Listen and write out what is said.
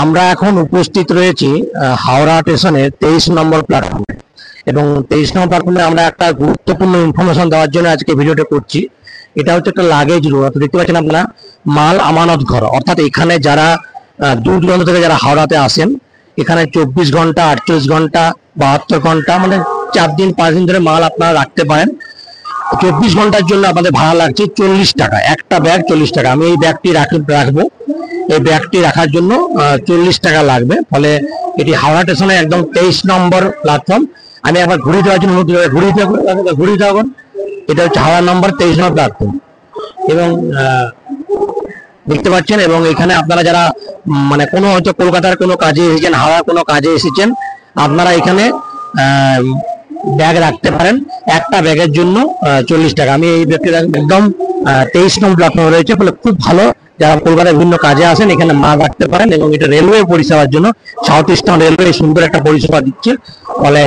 আমরা এখন উপস্থিত রয়েছি হাওড়া স্টেশনের 23 নম্বর প্ল্যাটফর্মে, এবং 23 নম্বর প্ল্যাটফর্মে আমরা একটা গুরুত্বপূর্ণ ইনফরমেশন দেওয়ার জন্য আজকে ভিডিওটা করছি। এটা হচ্ছে একটা লাগেজ রুম, অর্থাৎ দেখতে পাচ্ছেন আপনারা মাল আমানত ঘর, অর্থাৎ এখানে যারা দূর দূরান্ত থেকে যারা হাওড়াতে আসেন, এখানে 24 ঘন্টা, 48 ঘন্টা, 72 ঘন্টা, মানে 4 দিন 5 দিন ধরে মাল আপনারা রাখতে পারেন। 24 ঘন্টার জন্য আপনাদের ভাড়া লাগছে 40 টাকা, একটা ব্যাগ 40 টাকা। আমি এই ব্যাগটি রাখবো, এই ব্যাগটি রাখার জন্য 40 টাকা লাগবে। ফলে এটি হাওড়া স্টেশনে একদম 23 নম্বর প্ল্যাটফর্ম। আমি একবার ঘুরিয়ে দেওয়ার জন্য ঘুরিয়ে দেওয়া, এটা হচ্ছে হাওড়া নম্বর 23 নম্বর প্ল্যাটফর্ম। এবং দেখতে পাচ্ছেন, এবং এখানে আপনারা যারা মানে কোনো হয়তো কলকাতার কোনো কাজে এসেছেন, হাওড়ার কোনো কাজে এসেছেন, আপনারা এখানে ব্যাগ রাখতে পারেন। একটা ব্যাগের জন্য 40 টাকা। আমি এই ব্যাগটি একদম 23 নম্বর প্ল্যাটফর্মে রয়েছে, ফলে খুব ভালো। যারা কলকাতায় বিভিন্ন কাজে আসেন এখানে মাল রাখতে পারেন, এবং এটা রেলওয়ে পরিষেবার জন্য সাউথ ইস্টার্ন রেলওয়ে সুন্দর একটা পরিষেবা দিচ্ছে। ফলে